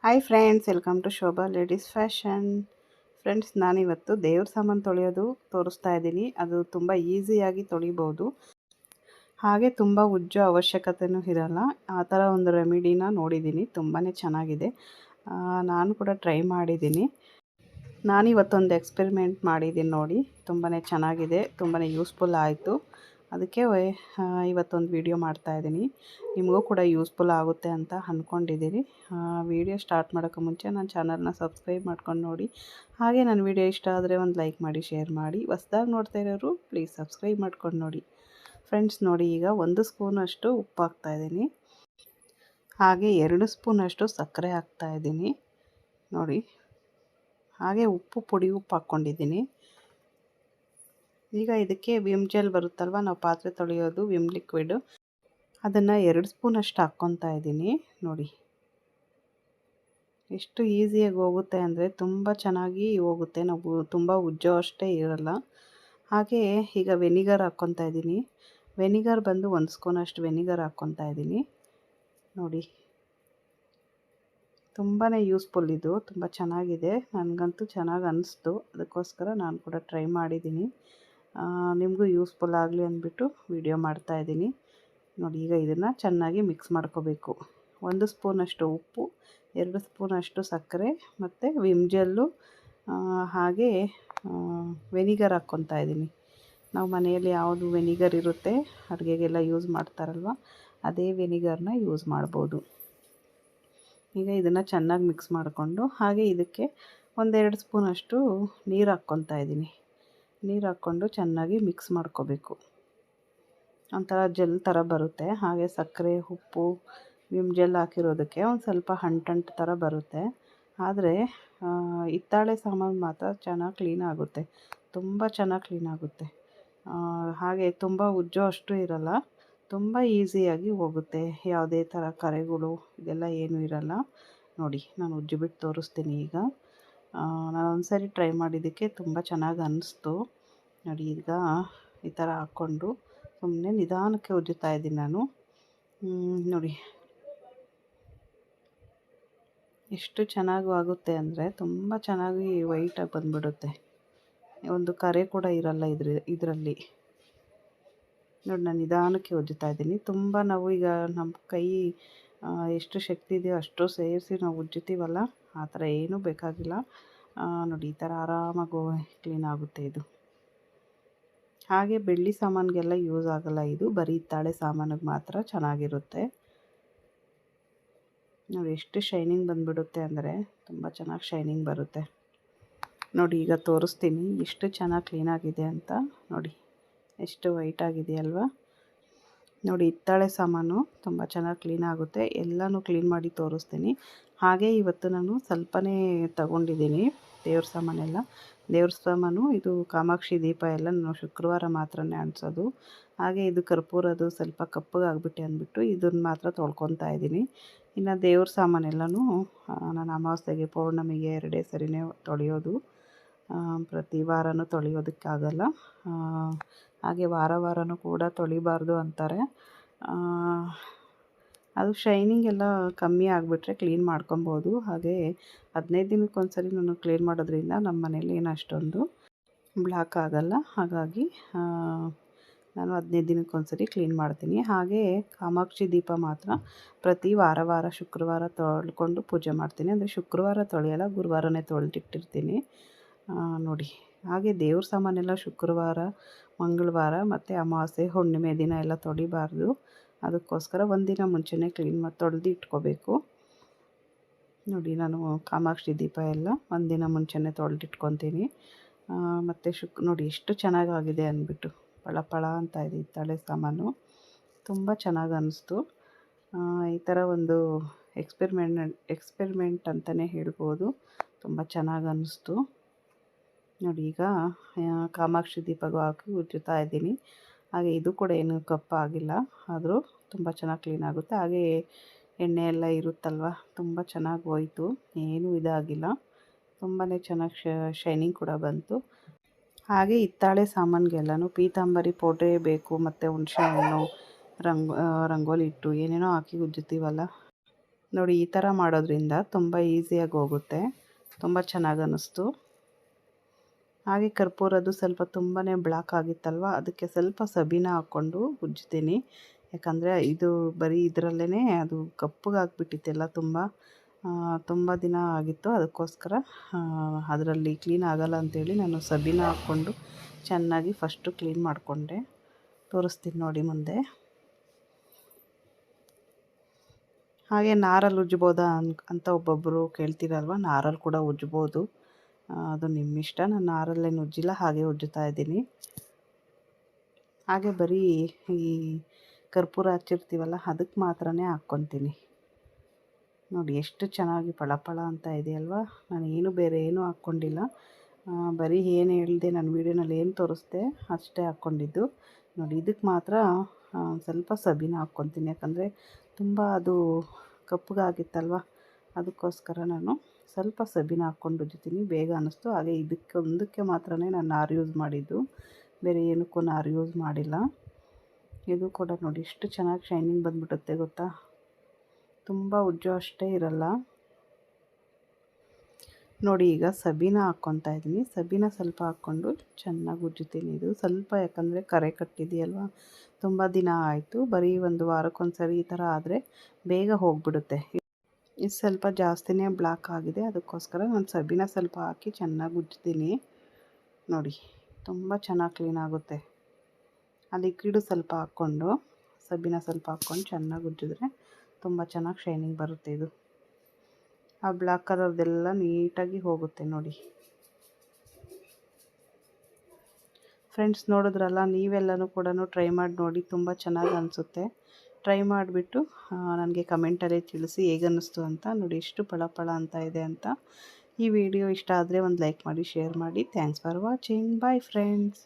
Hi friends, welcome to Shobha ladies fashion. Friends, ನಾನಿವತ್ತು ದೇವ್ರ ಸಾಮಾನು ತೊಳೆಯೋದು ತೋರಿಸ್ತಾ ಇದ್ದೀನಿ. ಅದು ತುಂಬ ಈಸಿಯಾಗಿ ತೊಳಿಬೋದು, ಹಾಗೆ ತುಂಬ ಉಜ್ಜೋ ಅವಶ್ಯಕತೆಯೂ ಇರಲ್ಲ. ಆ ಥರ ಒಂದು ರೆಮಿಡಿನ ನೋಡಿದ್ದೀನಿ, ತುಂಬಾ ಚೆನ್ನಾಗಿದೆ. ನಾನು ಕೂಡ ಟ್ರೈ ಮಾಡಿದ್ದೀನಿ. ನಾನಿವತ್ತೊಂದು ಎಕ್ಸ್ಪೆರಿಮೆಂಟ್ ಮಾಡಿದ್ದೀನಿ ನೋಡಿ, ತುಂಬಾ ಚೆನ್ನಾಗಿದೆ, ತುಂಬಾ ಯೂಸ್ಫುಲ್ ಆಯಿತು. ಅದಕ್ಕೆ ಇವತ್ತೊಂದು ವಿಡಿಯೋ ಮಾಡ್ತಾಯಿದ್ದೀನಿ. ನಿಮಗೂ ಕೂಡ ಯೂಸ್ಫುಲ್ ಆಗುತ್ತೆ ಅಂತ ಅಂದ್ಕೊಂಡಿದ್ದೀನಿ. ವಿಡಿಯೋ ಸ್ಟಾರ್ಟ್ ಮಾಡೋಕ್ಕೆ ಮುಂಚೆ ನನ್ನ ಚಾನಲ್ನ ಸಬ್ಸ್ಕ್ರೈಬ್ ಮಾಡ್ಕೊಂಡು ನೋಡಿ. ಹಾಗೆ ನನ್ನ ವಿಡಿಯೋ ಇಷ್ಟ ಆದರೆ ಒಂದು ಲೈಕ್ ಮಾಡಿ, ಶೇರ್ ಮಾಡಿ. ಹೊಸ್ದಾಗಿ ನೋಡ್ತಾ ಇರೋರು ಪ್ಲೀಸ್ ಸಬ್ಸ್ಕ್ರೈಬ್ ಮಾಡ್ಕೊಂಡು ನೋಡಿ. ಫ್ರೆಂಡ್ಸ್ ನೋಡಿ, ಈಗ 1 ಸ್ಪೂನಷ್ಟು ಉಪ್ಪು ಹಾಕ್ತಾಯಿದ್ದೀನಿ, ಹಾಗೆ 2 ಸ್ಪೂನಷ್ಟು ಸಕ್ಕರೆ ಹಾಕ್ತಾಯಿದ್ದೀನಿ ನೋಡಿ. ಹಾಗೆ ಪುಡಿ ಉಪ್ಪು ಹಾಕ್ಕೊಂಡಿದ್ದೀನಿ. ಈಗ ಇದಕ್ಕೆ ವಿಮ್ ಜೆಲ್ ಬರುತ್ತಲ್ವ, ನಾವು ಪಾತ್ರೆ ತೊಳೆಯೋದು ವಿಮ್ ಲಿಕ್ವಿಡು, ಅದನ್ನು 2 ಸ್ಪೂನಷ್ಟು ಹಾಕ್ಕೊತಾ ಇದ್ದೀನಿ ನೋಡಿ. ಎಷ್ಟು ಈಸಿಯಾಗಿ ಹೋಗುತ್ತೆ ಅಂದರೆ ತುಂಬ ಚೆನ್ನಾಗಿ ಹೋಗುತ್ತೆ, ನಾವು ತುಂಬ ಉಜ್ಜೋ ಅಷ್ಟೇ ಇರಲ್ಲ. ಹಾಗೆ ಈಗ ವೆನಿಗರ್ ಹಾಕ್ಕೊತಾ ಇದ್ದೀನಿ. ವೆನಿಗರ್ ಬಂದು 1 ಸ್ಪೂನಷ್ಟು ವೆನಿಗರ್ ಹಾಕ್ಕೊತಾ ಇದ್ದೀನಿ ನೋಡಿ. ತುಂಬಾ ಯೂಸ್ಫುಲ್, ಇದು ತುಂಬ ಚೆನ್ನಾಗಿದೆ, ನನಗಂತೂ ಚೆನ್ನಾಗಿ ಅನ್ನಿಸ್ತು. ಅದಕ್ಕೋಸ್ಕರ ನಾನು ಕೂಡ ಟ್ರೈ ಮಾಡಿದ್ದೀನಿ. ನಿಮಗೂ ಯೂಸ್ಫುಲ್ ಆಗಲಿ ಅಂದ್ಬಿಟ್ಟು ವಿಡಿಯೋ ಮಾಡ್ತಾಯಿದ್ದೀನಿ ನೋಡಿ. ಈಗ ಇದನ್ನು ಚೆನ್ನಾಗಿ ಮಿಕ್ಸ್ ಮಾಡ್ಕೋಬೇಕು. 1 ಸ್ಪೂನಷ್ಟು ಉಪ್ಪು, 2 ಸ್ಪೂನಷ್ಟು ಸಕ್ಕರೆ ಮತ್ತು ವಿಮ್ ಜೆಲ್ಲು, ಹಾಗೆ ವೆನಿಗರ್ ಹಾಕ್ಕೊತಾ ಇದ್ದೀನಿ. ನಾವು ಮನೆಯಲ್ಲಿ ಯಾವುದು ವೆನಿಗರ್ ಇರುತ್ತೆ, ಅಡುಗೆಗೆಲ್ಲ ಯೂಸ್ ಮಾಡ್ತಾರಲ್ವ, ಅದೇ ವೆನಿಗರ್ನ ಯೂಸ್ ಮಾಡ್ಬೋದು. ಈಗ ಇದನ್ನು ಚೆನ್ನಾಗಿ ಮಿಕ್ಸ್ ಮಾಡಿಕೊಂಡು, ಹಾಗೆ ಇದಕ್ಕೆ 1-2 ಸ್ಪೂನಷ್ಟು ನೀರು ಹಾಕ್ಕೊತಾ ಇದ್ದೀನಿ. ನೀರು ಹಾಕ್ಕೊಂಡು ಚೆನ್ನಾಗಿ ಮಿಕ್ಸ್ ಮಾಡ್ಕೋಬೇಕು. ಒಂಥರ ಜೆಲ್ ಥರ ಬರುತ್ತೆ. ಹಾಗೆ ಸಕ್ಕರೆ, ಉಪ್ಪು, ವಿಮ್ ಜೆಲ್ ಹಾಕಿರೋದಕ್ಕೆ ಒಂದು ಸ್ವಲ್ಪ ಅಂಟು ಥರ ಬರುತ್ತೆ. ಆದರೆ ಹಿತ್ತಾಳೆ ಸಾಮಾನು ಮಾತ್ರ ಚೆನ್ನಾಗಿ ಕ್ಲೀನ್ ಆಗುತ್ತೆ, ತುಂಬ ಚೆನ್ನಾಗಿ ಕ್ಲೀನ್ ಆಗುತ್ತೆ. ಹಾಗೆ ತುಂಬ ಉಜ್ಜೋ ಅಷ್ಟು ಇರಲ್ಲ, ತುಂಬ ಈಸಿಯಾಗಿ ಹೋಗುತ್ತೆ. ಯಾವುದೇ ಥರ ಕರೆಗಳು ಇದೆಲ್ಲ ಏನೂ ಇರಲ್ಲ ನೋಡಿ. ನಾನು ಉಜ್ಜಿಬಿಟ್ಟು ತೋರಿಸ್ತೀನಿ ಈಗ. ನಾನು ಒಂದ್ಸರಿ ಟ್ರೈ ಮಾಡಿದ್ದಕ್ಕೆ ತುಂಬ ಚೆನ್ನಾಗಿ ಅನ್ನಿಸ್ತು ನೋಡಿ. ಈಗ ಈ ಥರ ಹಾಕ್ಕೊಂಡು ಸುಮ್ಮನೆ ನಿಧಾನಕ್ಕೆ ಉಜ್ಜುತ್ತಾ ಇದ್ದೀನಿ ನಾನು ನೋಡಿ. ಎಷ್ಟು ಚೆನ್ನಾಗಿ ಆಗುತ್ತೆ ಅಂದರೆ ತುಂಬ ಚೆನ್ನಾಗಿ ವೈಟಾಗಿ ಬಂದುಬಿಡುತ್ತೆ, ಒಂದು ಕರೆ ಕೂಡ ಇರಲ್ಲ ಇದರಲ್ಲಿ ನೋಡಿ. ನಾನು ನಿಧಾನಕ್ಕೆ ಉಜ್ಜುತ್ತಾ ಇದ್ದೀನಿ. ತುಂಬ ನಾವು ಈಗ ನಮ್ಮ ಕೈ ಎಷ್ಟು ಶಕ್ತಿ ಇದೆಯೋ ಅಷ್ಟು ಸೇರಿಸಿ ನಾವು ಉಜ್ಜುತ್ತೀವಲ್ಲ, ಆ ಥರ ಏನೂ ಬೇಕಾಗಿಲ್ಲ ನೋಡಿ. ಈ ಥರ ಆರಾಮಾಗಿ ಕ್ಲೀನ್ ಆಗುತ್ತೆ ಇದು. ಹಾಗೆ ಬೆಳ್ಳಿ ಸಾಮಾನಿಗೆಲ್ಲ ಯೂಸ್ ಆಗೋಲ್ಲ ಇದು, ಬರೀ ಹಿತ್ತಾಳೆ ಸಾಮಾನಿಗೆ ಮಾತ್ರ ಚೆನ್ನಾಗಿರುತ್ತೆ ನೋಡಿ. ಎಷ್ಟು ಶೈನಿಂಗ್ ಬಂದುಬಿಡುತ್ತೆ ಅಂದರೆ ತುಂಬ ಚೆನ್ನಾಗಿ ಶೈನಿಂಗ್ ಬರುತ್ತೆ ನೋಡಿ. ಈಗ ತೋರಿಸ್ತೀನಿ ಎಷ್ಟು ಚೆನ್ನಾಗಿ ಕ್ಲೀನಾಗಿದೆ ಅಂತ ನೋಡಿ. ಎಷ್ಟು ವೈಟ್ ಆಗಿದೆಯಲ್ವ ನೋಡಿ. ಹಿತ್ತಾಳೆ ಸಾಮಾನು ತುಂಬ ಚೆನ್ನಾಗಿ ಕ್ಲೀನ್ ಆಗುತ್ತೆ. ಎಲ್ಲನೂ ಕ್ಲೀನ್ ಮಾಡಿ ತೋರಿಸ್ತೀನಿ. ಹಾಗೆ ಇವತ್ತು ನಾನು ಸ್ವಲ್ಪನೇ ತಗೊಂಡಿದ್ದೀನಿ ದೇವ್ರ ಸಾಮಾನೆಲ್ಲ. ದೇವ್ರ ಸಾಮಾನು ಇದು ಕಾಮಾಕ್ಷಿ ದೀಪ ಎಲ್ಲ ನಾನು ಶುಕ್ರವಾರ ಮಾತ್ರನೇ ಅಂಟಿಸೋದು. ಹಾಗೆ ಇದು ಕರ್ಪೂರದು ಸ್ವಲ್ಪ ಕಪ್ಪಗಾಗ್ಬಿಟ್ಟೆ ಅಂದ್ಬಿಟ್ಟು ಇದನ್ನು ಮಾತ್ರ ತೊಳ್ಕೊತಾ ಇದ್ದೀನಿ. ಇನ್ನು ದೇವ್ರ ಸಾಮಾನೆಲ್ಲನೂ ನಾನು ಅಮಾವಾಸ್ಯೆಗೆ, ಪೌರ್ಣಮಿಗೆ 2 ಸರಿನೇ ತೊಳೆಯೋದು, ಪ್ರತಿ ವಾರನೂ ತೊಳೆಯೋದಕ್ಕಾಗಲ್ಲ. ಹಾಗೆ ವಾರನೂ ಕೂಡ ತೊಳಿಬಾರ್ದು ಅಂತಾರೆ. ಅದು ಶೈನಿಂಗ್ ಎಲ್ಲ ಕಮ್ಮಿ ಆಗಿಬಿಟ್ರೆ ಕ್ಲೀನ್ ಮಾಡ್ಕೊಬೋದು. ಹಾಗೆ 15 ದಿನಕ್ಕೊಂದ್ಸರಿ ನಾನು ಕ್ಲೀನ್ ಮಾಡೋದ್ರಿಂದ ನಮ್ಮ ಮನೇಲಿ ಏನು ಅಷ್ಟೊಂದು ಬ್ಲಾಕ್ ಆಗಲ್ಲ. ಹಾಗಾಗಿ ನಾನು 15 ದಿನಕ್ಕೊಂದ್ಸರಿ ಕ್ಲೀನ್ ಮಾಡ್ತೀನಿ. ಹಾಗೆ ಕಾಮಾಕ್ಷಿ ದೀಪ ಮಾತ್ರ ಪ್ರತಿ ವಾರ ಶುಕ್ರವಾರ ತೊಳ್ಕೊಂಡು ಪೂಜೆ ಮಾಡ್ತೀನಿ. ಅಂದರೆ ಶುಕ್ರವಾರ ತೊಳೆಯಲ್ಲ, ಗುರುವಾರನೇ ತೊಳೆದಿಟ್ಟಿರ್ತೀನಿ ನೋಡಿ. ಹಾಗೆ ದೇವ್ರ ಸಾಮಾನೆಲ್ಲ ಶುಕ್ರವಾರ, ಮಂಗಳವಾರ ಮತ್ತು ಅಮಾವಾಸ್ಯೆ, ಹುಣ್ಣಿಮೆ ದಿನ ಎಲ್ಲ ತೊಳಿಬಾರ್ದು. ಅದಕ್ಕೋಸ್ಕರ ಒಂದಿನ ಮುಂಚೆನೇ ಕ್ಲೀನ್ ಮಾಡಿ ತೊಳೆದು ಇಟ್ಕೋಬೇಕು ನೋಡಿ. ನಾನು ಕಾಮಾಕ್ಷಿ ದೀಪ ಎಲ್ಲ ಒಂದಿನ ಮುಂಚೆನೇ ತೊಳೆದಿಟ್ಕೊತೀನಿ. ಮತ್ತು ನೋಡಿ ಎಷ್ಟು ಚೆನ್ನಾಗಾಗಿದೆ ಅಂದ್ಬಿಟ್ಟು, ಪಳ ಅಂತ ಇದೆ ಹಿತ್ತಾಳೆ ಸಾಮಾನು. ತುಂಬ ಚೆನ್ನಾಗಿ ಅನ್ನಿಸ್ತು. ಈ ಥರ ಒಂದು ಎಕ್ಸ್ಪೆರಿಮೆಂಟ್ ಅಂತಲೇ ಹೇಳ್ಬೋದು. ತುಂಬ ಚೆನ್ನಾಗಿ ಅನ್ನಿಸ್ತು ನೋಡಿ. ಈಗ ಕಾಮಾಕ್ಷಿ ದೀಪಗೂ ಹಾಕಿ ಉಜ್ಜುತ್ತಾ ಇದ್ದೀನಿ. ಹಾಗೆ ಇದು ಕೂಡ ಏನು ಕಪ್ಪಾಗಿಲ್ಲ, ಆದರೂ ತುಂಬ ಚೆನ್ನಾಗಿ ಕ್ಲೀನ್ ಆಗುತ್ತೆ. ಹಾಗೆ ಎಣ್ಣೆ ಎಲ್ಲ ಇರುತ್ತಲ್ವ, ತುಂಬ ಚೆನ್ನಾಗಿ ಹೋಯಿತು, ಏನೂ ಇದಾಗಿಲ್ಲ, ತುಂಬಾ ಚೆನ್ನಾಗಿ ಶೈನಿಂಗ್ ಕೂಡ ಬಂತು. ಹಾಗೆ ಹಿತ್ತಾಳೆ ಸಾಮಾನಿಗೆಲ್ಲನೂ ಪೀತಾಂಬರಿ ಪೌಡ್ರೇ ಬೇಕು, ಮತ್ತು ಹುಣಸೆ ಹಣ್ಣು, ರಂಗೋಲಿ ಇಟ್ಟು ಏನೇನೋ ಹಾಕಿ ಉಜ್ಜುತ್ತೀವಲ್ಲ, ನೋಡಿ ಈ ಥರ ಮಾಡೋದ್ರಿಂದ ತುಂಬ ಈಸಿಯಾಗಿ ಹೋಗುತ್ತೆ, ತುಂಬ ಚೆನ್ನಾಗಿ ಅನ್ನಿಸ್ತು. ಹಾಗೆ ಕರ್ಪೂರದ್ದು ಸ್ವಲ್ಪ ತುಂಬಾ ಬ್ಲ್ಯಾಕ್ ಆಗಿತ್ತಲ್ವ, ಅದಕ್ಕೆ ಸ್ವಲ್ಪ ಸಬೀನ ಹಾಕ್ಕೊಂಡು ಉಜ್ಜ್ತೀನಿ. ಯಾಕಂದರೆ ಇದು ಬರೀ ಇದರಲ್ಲೇ ಅದು ಕಪ್ಪಗಾಗ್ಬಿಟ್ಟಿತ್ತೆಲ್ಲ, ತುಂಬ ದಿನ ಆಗಿತ್ತು. ಅದಕ್ಕೋಸ್ಕರ ಅದರಲ್ಲಿ ಕ್ಲೀನ್ ಆಗಲ್ಲ ಅಂಥೇಳಿ ನಾನು ಸಬೀನ ಹಾಕ್ಕೊಂಡು ಚೆನ್ನಾಗಿ ಫಸ್ಟು ಕ್ಲೀನ್ ಮಾಡಿಕೊಂಡೆ. ತೋರಿಸ್ತೀನಿ ನೋಡಿ ಮುಂದೆ. ಹಾಗೆ ನಾರಲ್ಲಿ ಉಜ್ಜ್ಬೋದಾ ಅಂತ ಒಬ್ಬೊಬ್ಬರು ಕೇಳ್ತೀರಲ್ವ, ನಾರಲ್ಲಿ ಕೂಡ ಉಜ್ಜ್ಬೋದು, ಅದು ನಿಮ್ಮಿಷ್ಟ. ನಾನು ನಾರಲ್ಲೇನು ಉಜ್ಜಿಲ್ಲ, ಹಾಗೆ ಉಜ್ಜುತ್ತಾ ಇದ್ದೀನಿ. ಹಾಗೆ ಬರೀ ಈ ಕರ್ಪೂರ ಹಚ್ಚಿರ್ತೀವಲ್ಲ ಅದಕ್ಕೆ ಮಾತ್ರನೇ ಹಾಕ್ಕೊತೀನಿ. ನೋಡಿ ಎಷ್ಟು ಚೆನ್ನಾಗಿ ಪಳಪಳ ಅಂತ ಇದೆಯಲ್ವಾ. ನಾನು ಬೇರೆ ಏನೂ ಹಾಕ್ಕೊಂಡಿಲ್ಲ, ಬರೀ ಏನು ಹೇಳಿದೆ ನನ್ನ ವೀಡಿಯೋನಲ್ಲಿ ಏನು ತೋರಿಸ್ದೆ ಅಷ್ಟೇ ಹಾಕ್ಕೊಂಡಿದ್ದು. ನೋಡಿ ಇದಕ್ಕೆ ಮಾತ್ರ ಸ್ವಲ್ಪ ಸಬೀನ ಹಾಕ್ಕೊತೀನಿ, ಯಾಕಂದರೆ ತುಂಬ ಅದು ಕಪ್ಪಗಾಗಿತ್ತಲ್ವ, ಅದಕ್ಕೋಸ್ಕರ ನಾನು ಸ್ವಲ್ಪ ಸಬೀನ ಹಾಕ್ಕೊಂಡು ಉಜ್ಜುತ್ತೀನಿ, ಬೇಗ ಅನ್ನಿಸ್ತು. ಹಾಗೆ ಒಂದಕ್ಕೆ ಮಾತ್ರನೇ ನಾನು ನಾರು ಯೂಸ್ ಮಾಡಿದ್ದು, ಬೇರೆ ಏನಕ್ಕೂ ನಾರು ಯೂಸ್ ಮಾಡಿಲ್ಲ. ಇದು ಕೂಡ ನೋಡಿ ಎಷ್ಟು ಚೆನ್ನಾಗಿ ಶೈನಿಂಗ್ ಬಂದ್ಬಿಡುತ್ತೆ ಗೊತ್ತಾ, ತುಂಬ ಉಜ್ಜೋ ಅಷ್ಟೇ ಇರಲ್ಲ. ನೋಡಿ ಈಗ ಸಬೀನ ಹಾಕ್ಕೊತಾ ಇದ್ದೀನಿ. ಸಬೀನ ಸ್ವಲ್ಪ ಹಾಕ್ಕೊಂಡು ಚೆನ್ನಾಗಿ ಉಜ್ಜುತ್ತೀನಿ. ಇದು ಸ್ವಲ್ಪ ಯಾಕಂದರೆ ಕರೆ ಕಟ್ಟಿದೆಯಲ್ವ, ತುಂಬ ದಿನ ಆಯಿತು, ಬರೀ ಒಂದು ವಾರಕ್ಕೊಂದ್ಸರಿ ಈ ಥರ ಆದರೆ ಬೇಗ ಹೋಗಿಬಿಡುತ್ತೆ. ಇದು ಸ್ವಲ್ಪ ಜಾಸ್ತಿನೇ ಬ್ಲ್ಯಾಕ್ ಆಗಿದೆ, ಅದಕ್ಕೋಸ್ಕರ ನಾನು ಸಬೀನ ಸ್ವಲ್ಪ ಹಾಕಿ ಚೆನ್ನಾಗಿ ಉಜ್ಜ್ತೀನಿ. ನೋಡಿ ತುಂಬ ಚೆನ್ನಾಗಿ ಕ್ಲೀನ್ ಆಗುತ್ತೆ. ಆ ಲಿಕ್ವಿಡು ಸ್ವಲ್ಪ ಹಾಕ್ಕೊಂಡು ಸಬೀನ ಸ್ವಲ್ಪ ಹಾಕ್ಕೊಂಡು ಚೆನ್ನಾಗಿ ಉಜ್ಜಿದ್ರೆ ತುಂಬ ಚೆನ್ನಾಗಿ ಶೈನಿಂಗ್ ಬರುತ್ತೆ. ಇದು ಆ ಬ್ಲ್ಯಾಕ್ ಕಲರ್ದೆಲ್ಲ ನೀಟಾಗಿ ಹೋಗುತ್ತೆ ನೋಡಿ. ಫ್ರೆಂಡ್ಸ್ ನೋಡಿದ್ರಲ್ಲ, ನೀವೆಲ್ಲನೂ ಕೂಡ ಟ್ರೈ ಮಾಡಿ ನೋಡಿ, ತುಂಬ ಚೆನ್ನಾಗಿ ಅನಿಸುತ್ತೆ. ಟ್ರೈ ಮಾಡಿಬಿಟ್ಟು ನನಗೆ ಕಮೆಂಟಲ್ಲಿ ತಿಳಿಸಿ ಹೇಗನ್ನಿಸ್ತು ಅಂತ. ನೋಡಿ ಎಷ್ಟು ಫಳ ಅಂತ ಇದೆ ಅಂತ. ಈ ವಿಡಿಯೋ ಇಷ್ಟ ಆದರೆ ಒಂದು ಲೈಕ್ ಮಾಡಿ, ಶೇರ್ ಮಾಡಿ. Thanks for watching. Bye friends.